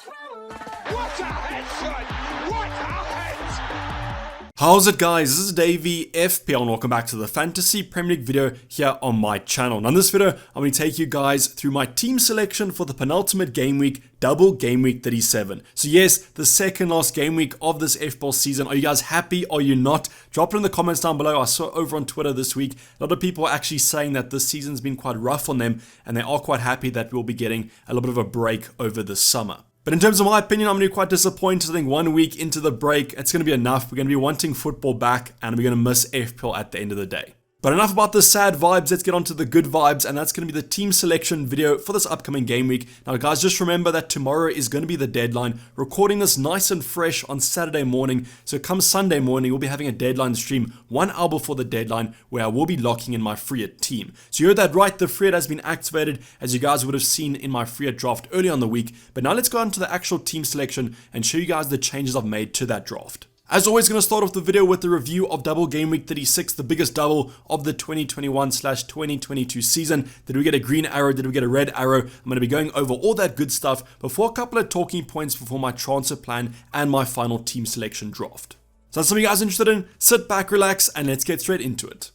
What a headshot! What a head! How's it, guys? This is Dayvy, FPL, and welcome back to the Fantasy Premier League video here on my channel. Now in this video, I'm going to take you guys through my team selection for the penultimate game week, double game week 37. So yes, the second last game week of this FPL season. Are you guys happy? Are you not? Drop it in the comments down below. I saw over on Twitter this week, a lot of people are actually saying that this season's been quite rough on them, and they are quite happy that we'll be getting a little bit of a break over the summer. But in terms of my opinion, I'm going to be quite disappointed. I think 1 week into the break, it's going to be enough. We're going to be wanting football back, and we're going to miss FPL at the end of the day. But enough about the sad vibes, let's get on to the good vibes, and that's going to be the team selection video for this upcoming game week. Now guys, just remember that tomorrow is going to be the deadline. Recording this nice and fresh on Saturday morning, so come Sunday morning, we'll be having a deadline stream 1 hour before the deadline, where I will be locking in my free hit team. So you heard that right, the free hit has been activated, as you guys would have seen in my free hit draft earlier on the week. But now let's go on to the actual team selection and show you guys the changes I've made to that draft. As always, going to start off the video with the review of double game week 36, the biggest double of the 2021/2022 season. Did we get a green arrow? Did we get a red arrow? I'm going to be going over all that good stuff before a couple of talking points before my transfer plan and my final team selection draft. So that's something you guys are interested in. Sit back, relax, and let's get straight into it.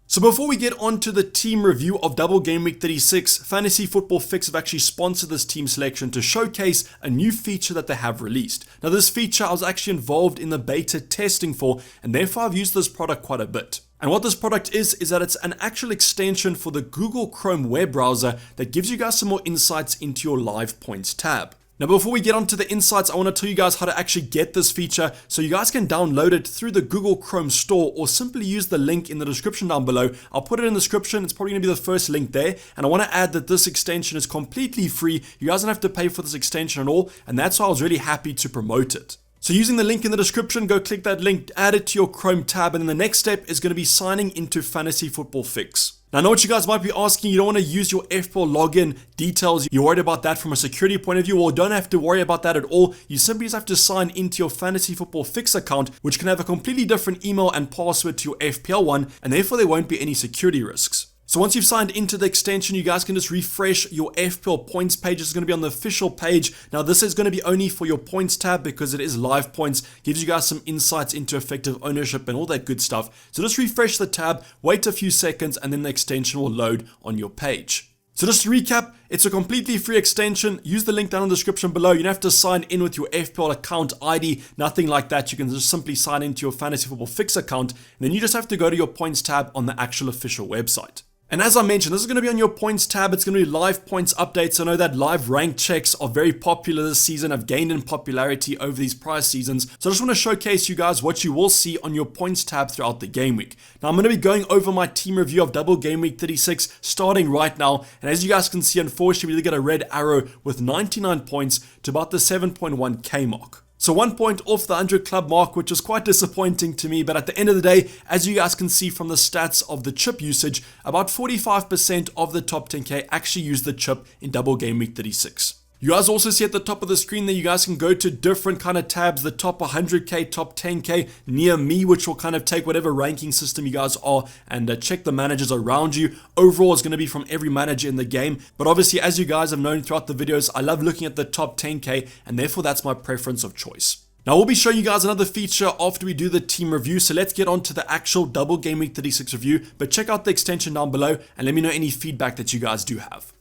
So before we get on to the team review of double game week 36, Fantasy Football Fix have actually sponsored this team selection to showcase a new feature that they have released. Now this feature I was actually involved in the beta testing for, and therefore I've used this product quite a bit. And what this product is that it's an actual extension for the Google Chrome web browser that gives you guys some more insights into your live points tab. Now before we get on to the insights, I want to tell you guys how to actually get this feature, so you guys can download it through the Google Chrome store or simply use the link in the description down below. I'll put it in the description, it's probably going to be the first link there, and I want to add that this extension is completely free. You guys don't have to pay for this extension at all, and that's why I was really happy to promote it. So using the link in the description, go click that link, add it to your Chrome tab, and then the next step is going to be signing into Fantasy Football Fix. Now I know what you guys might be asking, you don't want to use your FPL login details, you're worried about that from a security point of view, or don't have to worry about that at all. You simply just have to sign into your Fantasy Football Fix account, which can have a completely different email and password to your FPL one, and therefore there won't be any security risks. So once you've signed into the extension, you guys can just refresh your FPL points page. It's going to be on the official page. Now this is going to be only for your points tab because it is live points. Gives you guys some insights into effective ownership and all that good stuff. So just refresh the tab, wait a few seconds, and then the extension will load on your page. So just to recap, it's a completely free extension. Use the link down in the description below. You don't have to sign in with your FPL account ID, nothing like that. You can just simply sign into your Fantasy Football Fix account, and then you just have to go to your points tab on the actual official website. And as I mentioned, this is going to be on your points tab. It's going to be live points updates. I know that live rank checks are very popular this season, have gained in popularity over these prior seasons. So I just want to showcase you guys what you will see on your points tab throughout the game week. Now I'm going to be going over my team review of double game week 36 starting right now. And as you guys can see, unfortunately, we did get a red arrow with 99 points to about the 7.1k mark. So 1 point off the 100 club mark, which was quite disappointing to me, but at the end of the day, as you guys can see from the stats of the chip usage, about 45% of the top 10k actually used the chip in double game week 36. You guys also see at the top of the screen that you guys can go to different kind of tabs, the top 100k, top 10k, near me, which will kind of take whatever ranking system you guys are and check the managers around you. Overall, it's going to be from every manager in the game. But obviously, as you guys have known throughout the videos, I love looking at the top 10k, and therefore that's my preference of choice. Now we'll be showing you guys another feature after we do the team review, so let's get on to the actual double game week 36 review. But check out the extension down below and let me know any feedback that you guys do have.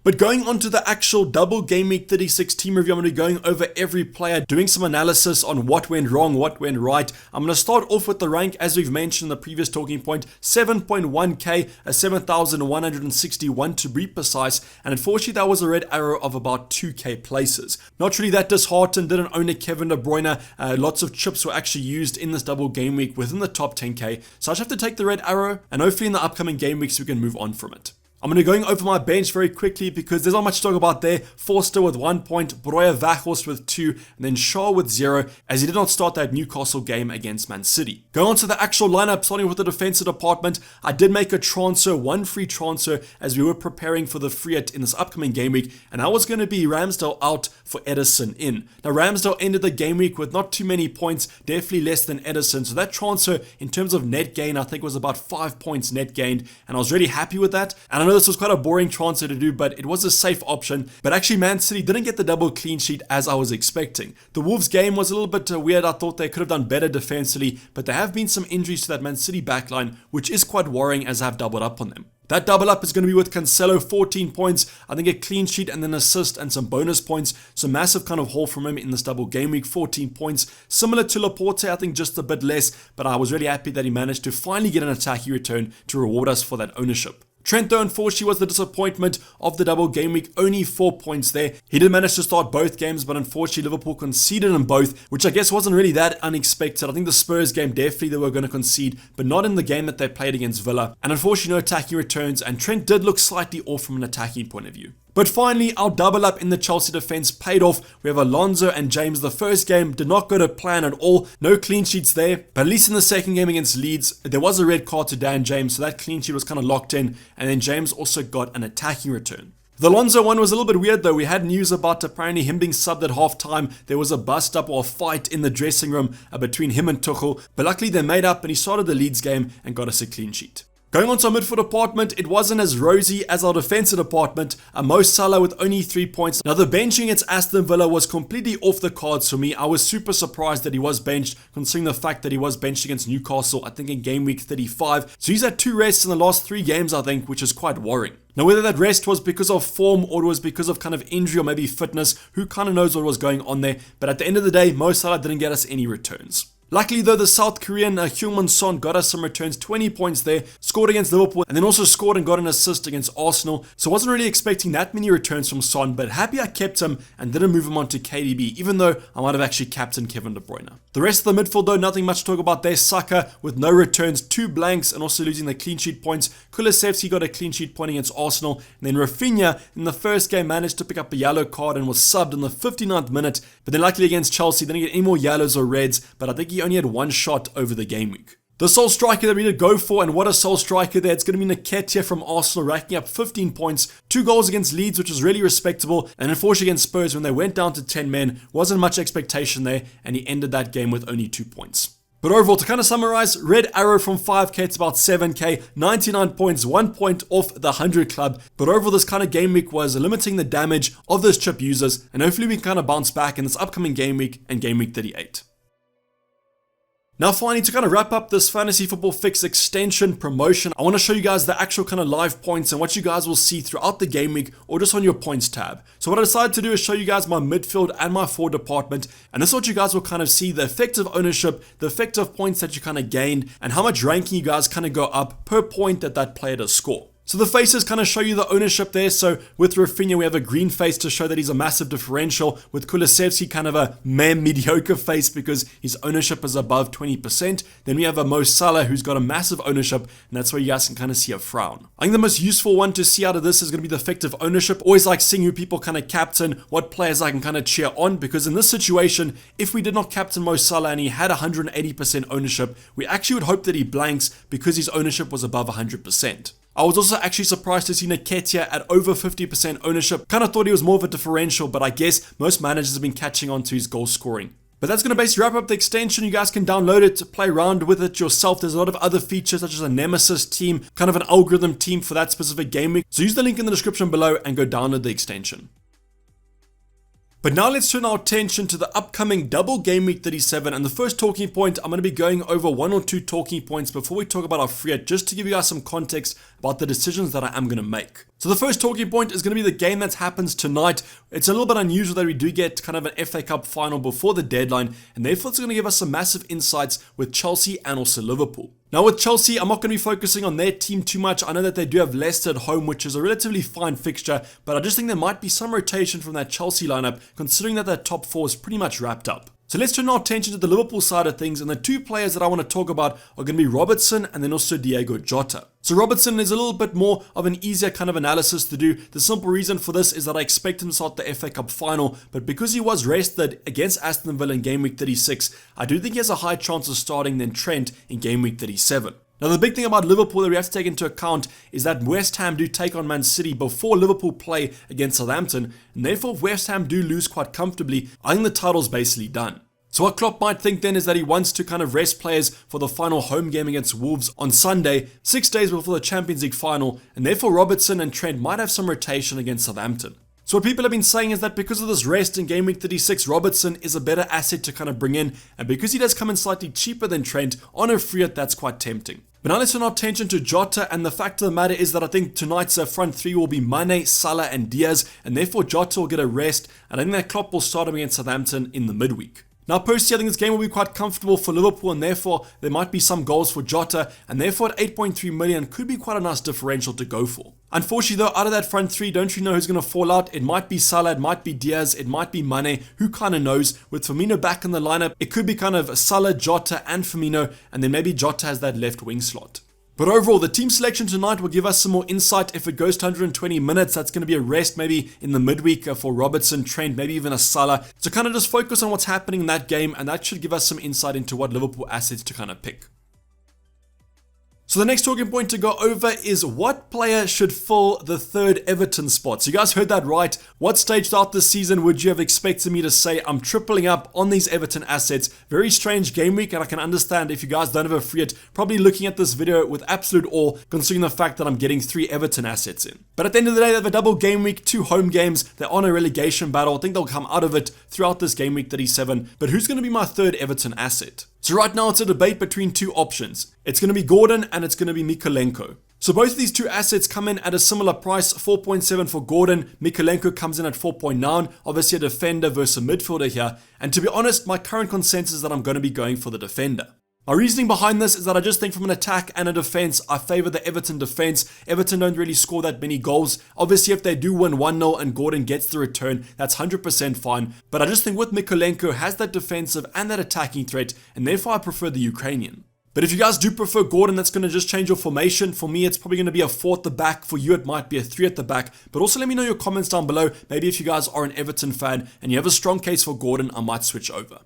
But going on to the actual double game week 36 team review, I'm going to be going over every player, doing some analysis on what went wrong, what went right. I'm going to start off with the rank, as we've mentioned in the previous talking point, 7.1k, a 7,161 to be precise, and unfortunately that was a red arrow of about 2k places. Not really that disheartened, didn't own a Kevin De Bruyne, lots of chips were actually used in this double game week within the top 10k, so I just have to take the red arrow, and hopefully in the upcoming game weeks we can move on from it. I'm going to be going over my bench very quickly because there's not much to talk about there. Forster with 1 point, Breuer Weghorst with 2, and then Shaw with 0, as he did not start that Newcastle game against Man City. Going on to the actual lineup, starting with the defensive department, I did make a transfer, one free transfer, as we were preparing for the free hit in this upcoming game week, and that was going to be Ramsdale out for Ederson in. Now Ramsdale ended the game week with not too many points, definitely less than Ederson, so that transfer in terms of net gain I think was about 5 points net gained, and I was really happy with that. And I know this was quite a boring transfer to do, but it was a safe option. But actually, Man City didn't get the double clean sheet as I was expecting. The Wolves game was a little bit weird. I thought they could have done better defensively, but there have been some injuries to that Man City backline, which is quite worrying as I've doubled up on them. That double up is going to be with Cancelo, 14 points, I think a clean sheet and then assist and some bonus points. So massive kind of haul from him in this double game week, 14 points. Similar to Laporte, I think just a bit less, but I was really happy that he managed to finally get an attacking return to reward us for that ownership. Trent, though, unfortunately was the disappointment of the double game week, only 4 points there. He did manage to start both games, but unfortunately Liverpool conceded in both, which I guess wasn't really that unexpected. I think the Spurs game definitely they were going to concede, but not in the game that they played against Villa. And unfortunately no attacking returns, and Trent did look slightly off from an attacking point of view. But finally, our double up in the Chelsea defense paid off. We have Alonso and James. The first game did not go to plan at all. No clean sheets there. But at least in the second game against Leeds, there was a red card to Dan James. So that clean sheet was kind of locked in. And then James also got an attacking return. The Alonso one was a little bit weird though. We had news about apparently him being subbed at halftime. There was a bust up or a fight in the dressing room between him and Tuchel. But luckily they made up and he started the Leeds game and got us a clean sheet. Going on to our midfield department, it wasn't as rosy as our defensive department. Mo Salah with only 3 points. Now the benching against Aston Villa was completely off the cards for me. I was super surprised that he was benched, considering the fact that he was benched against Newcastle, I think in game week 35. So he's had 2 rests in the last 3 games, I think, which is quite worrying. Now whether that rest was because of form or it was because of kind of injury or maybe fitness, who kind of knows what was going on there. But at the end of the day, Mo Salah didn't get us any returns. Luckily though, the South Korean Heung-min Son got us some returns, 20 points there, scored against Liverpool, and then also scored and got an assist against Arsenal. So I wasn't really expecting that many returns from Son, but happy I kept him and didn't move him on to KDB, even though I might have actually captained Kevin De Bruyne. The rest of the midfield though, nothing much to talk about there. Saka with no returns, 2 blanks, and also losing the clean sheet points. Kulusevski got a clean sheet point against Arsenal, and then Rafinha in the first game managed to pick up a yellow card and was subbed in the 59th minute, but then luckily against Chelsea didn't get any more yellows or reds, but I think he only had 1 shot over the game week. The sole striker that we did go for, and what a sole striker there, it's going to be Nketiah from Arsenal, racking up 15 points, 2 goals against Leeds, which was really respectable, and unfortunately against Spurs when they went down to 10 men, wasn't much expectation there, and he ended that game with only 2 points. But overall, to kind of summarize, Red Arrow from 5k, it's about 7k, 99 points, 1 point off the 100 club. But overall, this kind of game week was limiting the damage of those chip users, and hopefully we can kind of bounce back in this upcoming game week and game week 38. Now finally, to kind of wrap up this Fantasy Football Fix extension promotion, I want to show you guys the actual kind of live points and what you guys will see throughout the game week or just on your points tab. So what I decided to do is show you guys my midfield and my forward department, and this is what you guys will kind of see, the effective ownership, the effective points that you kind of gained, and how much ranking you guys kind of go up per point that that player does score. So the faces kind of show you the ownership there. So with Rafinha, we have a green face to show that he's a massive differential. With Kulusevski, kind of a mediocre face because his ownership is above 20%. Then we have a Mo Salah who's got a massive ownership, and that's where you guys can kind of see a frown. I think the most useful one to see out of this is going to be the effective ownership. Always like seeing who people kind of captain, what players I can kind of cheer on, because in this situation, if we did not captain Mo Salah and he had 180% ownership, we actually would hope that he blanks because his ownership was above 100%. I was also actually surprised to see Nketiah at over 50% ownership. Kind of thought he was more of a differential, but I guess most managers have been catching on to his goal scoring. But that's going to basically wrap up the extension. You guys can download it to play around with it yourself. There's a lot of other features such as a nemesis team, kind of an algorithm team for that specific game week. So use the link in the description below and go download the extension. But now let's turn our attention to the upcoming double game week 37, and the first talking point, I'm going to be going over 1 or 2 talking points before we talk about our free hit, just to give you guys some context about the decisions that I am going to make. So the first talking point is going to be the game that happens tonight. It's a little bit unusual that we do get kind of an FA Cup final before the deadline, and therefore it's going to give us some massive insights with Chelsea and also Liverpool. Now with Chelsea, I'm not going to be focusing on their team too much. I know that they do have Leicester at home, which is a relatively fine fixture, but I just think there might be some rotation from that Chelsea lineup, considering that their top 4 is pretty much wrapped up. So let's turn our attention to the Liverpool side of things, and the 2 players that I want to talk about are going to be Robertson and then also Diogo Jota. So Robertson is a little bit more of an easier kind of analysis to do. The simple reason for this is that I expect him to start the FA Cup final, but because he was rested against Aston Villa in game week 36, I do think he has a high chance of starting than Trent in game week 37. Now the big thing about Liverpool that we have to take into account is that West Ham do take on Man City before Liverpool play against Southampton, and therefore if West Ham do lose quite comfortably, I think the title's basically done. So what Klopp might think then is that he wants to kind of rest players for the final home game against Wolves on Sunday, 6 days before the Champions League final, and therefore Robertson and Trent might have some rotation against Southampton. So what people have been saying is that because of this rest in game week 36, Robertson is a better asset to kind of bring in, and because he does come in slightly cheaper than Trent, on a free hit that's quite tempting. But now let's turn our attention to Jota, and the fact of the matter is that I think tonight's front three will be Mane, Salah and Diaz, and therefore Jota will get a rest, and I think that Klopp will start him against Southampton in the midweek. Now personally, I think this game will be quite comfortable for Liverpool, and therefore there might be some goals for Jota, and therefore at 8.3 million could be quite a nice differential to go for. Unfortunately though, out of that front three, don't you know who's going to fall out? It might be Salah, it might be Diaz, it might be Mane, who kind of knows? With Firmino back in the lineup, it could be kind of Salah, Jota and Firmino, and then maybe Jota has that left wing slot. But overall, the team selection tonight will give us some more insight. If it goes to 120 minutes, that's going to be a rest maybe in the midweek for Robertson, Trent, maybe even a Salah. So kind of just focus on what's happening in that game, and that should give us some insight into what Liverpool assets to kind of pick. So the next talking point to go over is what player should fill the third Everton spot. So you guys heard that right. What stage throughout this season would you have expected me to say I'm tripling up on these Everton assets? Very strange game week, and I can understand if you guys don't have a free hit, probably looking at this video with absolute awe, considering the fact that I'm getting 3 Everton assets in. But at the end of the day, they have a double game week, 2 home games. They're on a relegation battle. I think they'll come out of it throughout this game week 37. But who's going to be my third Everton asset? So right now it's a debate between 2 options. It's going to be Gordon and it's going to be Mykolenko. So both of these 2 assets come in at a similar price, 4.7 for Gordon. Mykolenko comes in at 4.9, obviously a defender versus a midfielder here. And to be honest, my current consensus is that I'm going to be going for the defender. My reasoning behind this is that I just think from an attack and a defense, I favor the Everton defense. Everton don't really score that many goals. Obviously, if they do win 1-0 and Gordon gets the return, that's 100% fine. But I just think with Mykolenko has that defensive and that attacking threat, and therefore I prefer the Ukrainian. But if you guys do prefer Gordon, that's going to just change your formation. For me, it's probably going to be a 4 at the back. For you, it might be a 3 at the back. But also let me know your comments down below. Maybe if you guys are an Everton fan and you have a strong case for Gordon, I might switch over.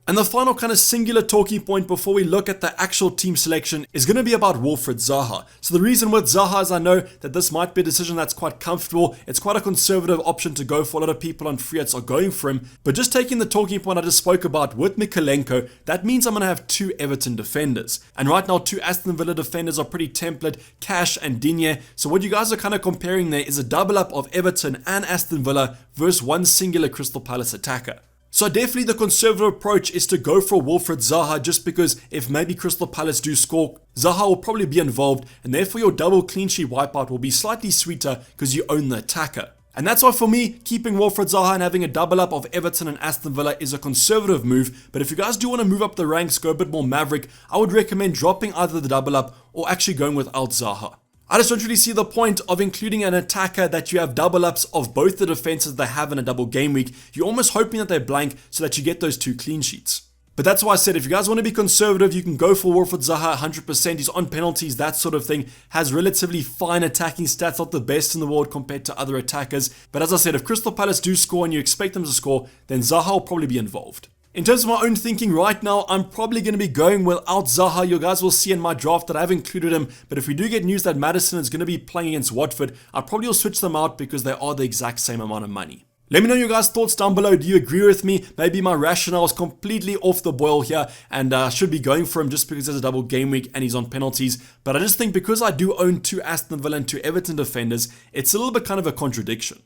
And the final kind of singular talking point before we look at the actual team selection is going to be about Wilfried Zaha. So the reason with Zaha is I know that this might be a decision that's quite comfortable. It's quite a conservative option to go for. A lot of people on free hits are going for him. But just taking the talking point I just spoke about with Mykolenko, that means I'm going to have 2 Everton defenders. And right now 2 Aston Villa defenders are pretty template, Cash and Digne. So what you guys are kind of comparing there is a double up of Everton and Aston Villa versus one singular Crystal Palace attacker. So definitely the conservative approach is to go for Wilfried Zaha, just because if maybe Crystal Palace do score, Zaha will probably be involved, and therefore your double clean sheet wipeout will be slightly sweeter because you own the attacker. And that's why for me, keeping Wilfried Zaha and having a double up of Everton and Aston Villa is a conservative move. But if you guys do want to move up the ranks, go a bit more maverick, I would recommend dropping either the double up or actually going without Zaha. I just don't really see the point of including an attacker that you have double ups of both the defenses they have in a double game week. You're almost hoping that they're blank so that you get those 2 clean sheets. But that's why I said if you guys want to be conservative, you can go for Wilfried Zaha 100%. He's on penalties, that sort of thing. Has relatively fine attacking stats, not the best in the world compared to other attackers. But as I said, if Crystal Palace do score and you expect them to score, then Zaha will probably be involved. In terms of my own thinking right now, I'm probably going to be going without Zaha. You guys will see in my draft that I've included him. But if we do get news that Maddison is going to be playing against Watford, I probably will switch them out because they are the exact same amount of money. Let me know your guys' thoughts down below. Do you agree with me? Maybe my rationale is completely off the boil here and should be going for him just because there's a double game week and he's on penalties. But I just think because I do own 2 Aston Villa and 2 Everton defenders, it's a little bit kind of a contradiction.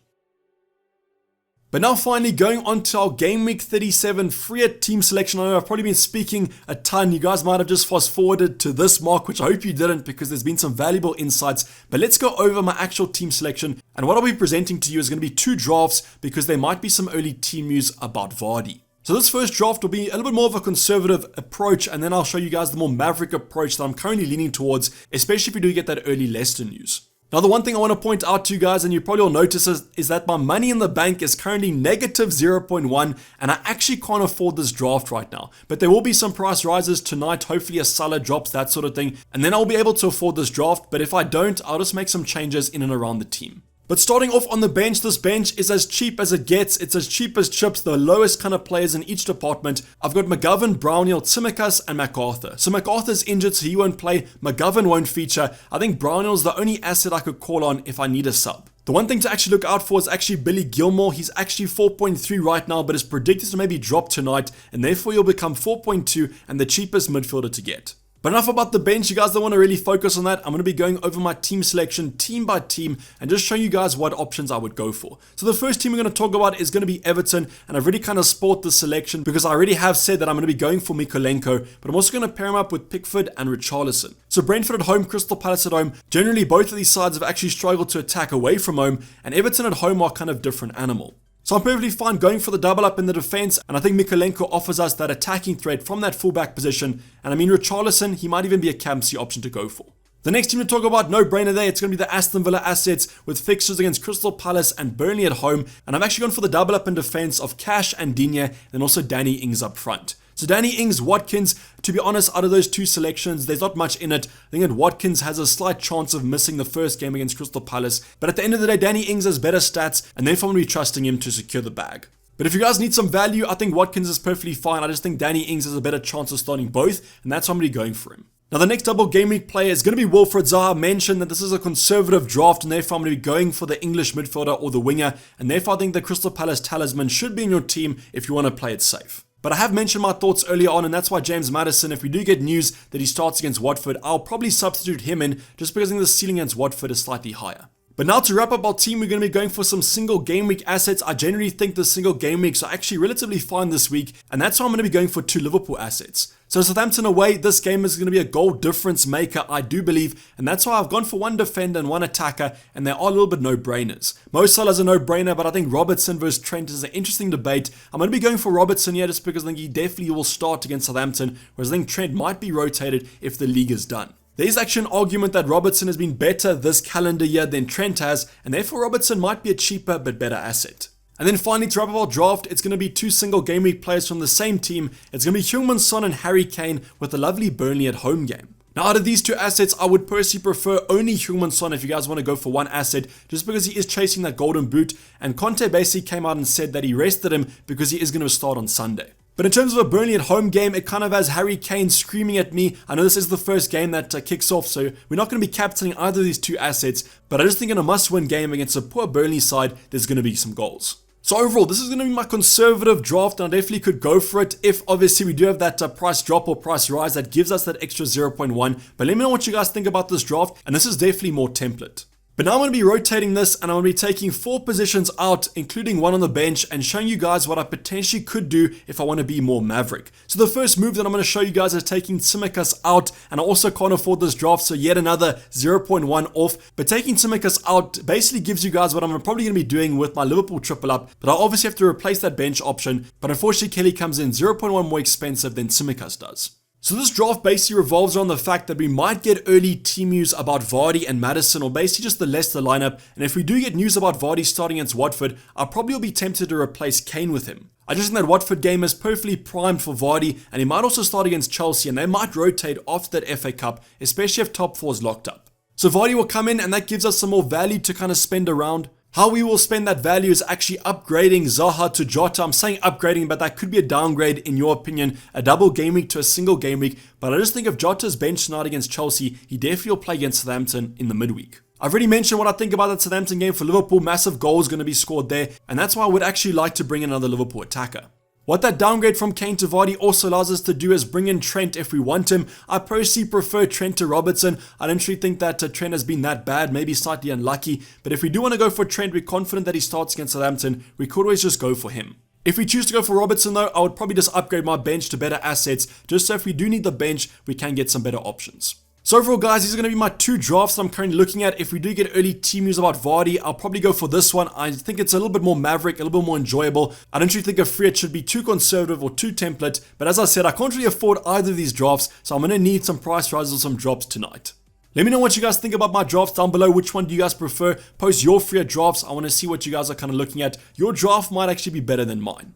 But now finally going on to our Game Week 37 free hit team selection. I know I've probably been speaking a ton. You guys might have just fast forwarded to this mark, which I hope you didn't because there's been some valuable insights. But let's go over my actual team selection. And what I'll be presenting to you is going to be 2 drafts because there might be some early team news about Vardy. So this first draft will be a little bit more of a conservative approach, and then I'll show you guys the more maverick approach that I'm currently leaning towards, especially if we do get that early Leicester news. Now the one thing I want to point out to you guys, and you probably all notice, is that my money in the bank is currently negative 0.1, and I actually can't afford this draft right now. But there will be some price rises tonight, hopefully a Salah drops, that sort of thing, and then I'll be able to afford this draft. But if I don't, I'll just make some changes in and around the team. But starting off on the bench, this bench is as cheap as it gets. It's as cheap as chips, the lowest kind of players in each department. I've got McGovern, Brownhill, Tsimikas, and MacArthur. So MacArthur's injured, so he won't play. McGovern won't feature. I think Brownhill's the only asset I could call on if I need a sub. The one thing to actually look out for is actually Billy Gilmore. He's actually 4.3 right now, but is predicted to maybe drop tonight, and therefore he'll become 4.2 and the cheapest midfielder to get. But enough about the bench. You guys don't want to really focus on that. I'm going to be going over my team selection team by team and just show you guys what options I would go for. So the first team we're going to talk about is going to be Everton, and I've already kind of spoiled the selection because I already have said that I'm going to be going for Mykolenko, but I'm also going to pair him up with Pickford and Richarlison. So Brentford at home, Crystal Palace at home. Generally, both of these sides have actually struggled to attack away from home, and Everton at home are kind of different animal. So I'm perfectly fine going for the double up in the defense, and I think Mykolenko offers us that attacking threat from that fullback position, and I mean Richarlison, he might even be a captaincy option to go for. The next team to talk about, no brainer there, it's going to be the Aston Villa assets with fixtures against Crystal Palace and Burnley at home, and I've actually gone for the double up in defense of Cash and Digne, and also Danny Ings up front. So Danny Ings, Watkins, to be honest, out of those two selections, there's not much in it. I think that Watkins has a slight chance of missing the first game against Crystal Palace. But at the end of the day, Danny Ings has better stats, and therefore I'm going to be trusting him to secure the bag. But if you guys need some value, I think Watkins is perfectly fine. I just think Danny Ings has a better chance of starting both, and that's why I'm going to be going for him. Now the next double game week player is going to be Wilfried Zaha. I mentioned that this is a conservative draft, and therefore I'm going to be going for the English midfielder or the winger, and therefore I think the Crystal Palace talisman should be in your team if you want to play it safe. But I have mentioned my thoughts earlier on, and that's why James Maddison, if we do get news that he starts against Watford, I'll probably substitute him in just because I think the ceiling against Watford is slightly higher. But now to wrap up our team, we're going to be going for some single game week assets. I generally think the single game weeks are actually relatively fine this week, and that's why I'm going to be going for 2 Liverpool assets. So Southampton away, this game is going to be a goal difference maker, I do believe, and that's why I've gone for 1 defender and 1 attacker, and they are a little bit no-brainers. Mo Salah's a no-brainer, but I think Robertson versus Trent is an interesting debate. I'm going to be going for Robertson here just because I think he definitely will start against Southampton, whereas I think Trent might be rotated if the league is done. There is actually an argument that Robertson has been better this calendar year than Trent has, and therefore Robertson might be a cheaper but better asset. And then finally, to wrap up our draft, it's going to be 2 single game week players from the same team. It's going to be Heung-min Son and Harry Kane with a lovely Burnley at home game. Now, out of these 2 assets, I would personally prefer only Heung-min Son if you guys want to go for 1 asset, just because he is chasing that golden boot, and Conte basically came out and said that he rested him because he is going to start on Sunday. But in terms of a Burnley at home game, it kind of has Harry Kane screaming at me. I know this is the first game that kicks off, so we're not going to be captaining either of these 2 assets, but I just think in a must-win game against a poor Burnley side, there's going to be some goals. So overall, this is going to be my conservative draft, and I definitely could go for it if obviously we do have that price drop or price rise that gives us that extra 0.1. But let me know what you guys think about this draft, and this is definitely more template. But now I'm going to be rotating this, and I'm going to be taking 4 positions out, including 1 on the bench, and showing you guys what I potentially could do if I want to be more maverick. So the first move that I'm going to show you guys is taking Tsimikas out, and I also can't afford this draft, so yet another 0.1 off. But taking Tsimikas out basically gives you guys what I'm probably going to be doing with my Liverpool triple up, but I obviously have to replace that bench option, but unfortunately Kelly comes in 0.1 more expensive than Tsimikas does. So this draft basically revolves around the fact that we might get early team news about Vardy and Maddison, or basically just the Leicester lineup, and if we do get news about Vardy starting against Watford, I probably will be tempted to replace Kane with him. I just think that Watford game is perfectly primed for Vardy, and he might also start against Chelsea, and they might rotate after that FA Cup, especially if top 4 is locked up. So Vardy will come in, and that gives us some more value to kind of spend around. How we will spend that value is actually upgrading Zaha to Jota. I'm saying upgrading, but that could be a downgrade in your opinion. A double game week to a single game week. But I just think if Jota's bench tonight against Chelsea, he definitely will play against Southampton in the midweek. I've already mentioned what I think about that Southampton game for Liverpool. Massive goals going to be scored there. And that's why I would actually like to bring another Liverpool attacker. What that downgrade from Kane to Vardy also allows us to do is bring in Trent if we want him. I personally prefer Trent to Robertson. I don't really think that Trent has been that bad, maybe slightly unlucky. But if we do want to go for Trent, we're confident that he starts against Southampton. We could always just go for him. If we choose to go for Robertson though, I would probably just upgrade my bench to better assets, just so if we do need the bench, we can get some better options. So overall guys, these are going to be my 2 drafts that I'm currently looking at. If we do get early team news about Vardy, I'll probably go for this one. I think it's a little bit more maverick, a little bit more enjoyable. I don't really think a free hit should be too conservative or too template, but as I said, I can't really afford either of these drafts, so I'm going to need some price rises or some drops tonight. Let me know what you guys think about my drafts down below. Which one do you guys prefer? Post your free hit drafts. I want to see what you guys are kind of looking at. Your draft might actually be better than mine.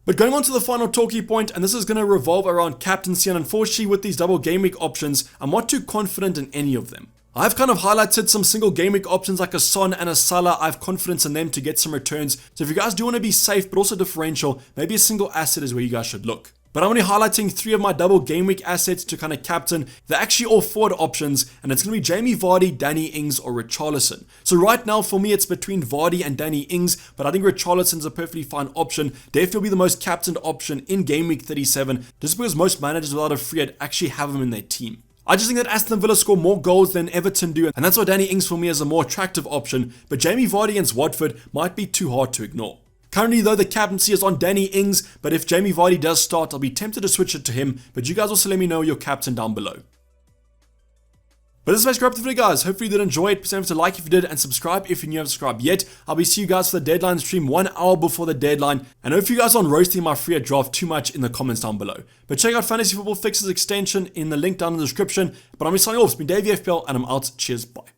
But going on to the final talkie point, and this is going to revolve around captaincy, and unfortunately with these double game week options, I'm not too confident in any of them. I've kind of highlighted some single game week options like a Son and a Salah. I have confidence in them to get some returns. So if you guys do want to be safe but also differential, maybe a single asset is where you guys should look. But I'm only highlighting 3 of my double game week assets to kind of captain. They're actually all forward options, and it's going to be Jamie Vardy, Danny Ings, or Richarlison. So right now for me it's between Vardy and Danny Ings, but I think Richarlison's a perfectly fine option. Definitely will be the most captained option in game week 37, just because most managers without a free hit actually have him in their team. I just think that Aston Villa score more goals than Everton do, and that's why Danny Ings for me is a more attractive option, but Jamie Vardy against Watford might be too hard to ignore. Currently though, the captaincy is on Danny Ings, but if Jamie Vardy does start, I'll be tempted to switch it to him, but you guys also let me know your captain down below. But this is basically the video, guys. Hopefully you did enjoy it. Please don't forget to like if you did and subscribe if you haven't subscribed yet. I'll be seeing you guys for the deadline stream 1 hour before the deadline. And hopefully you guys aren't roasting my free hit draft too much in the comments down below. But check out Fantasy Football Fixes extension in the link down in the description. But I'm signing off. It's been Dayvy FPL and I'm out. Cheers. Bye.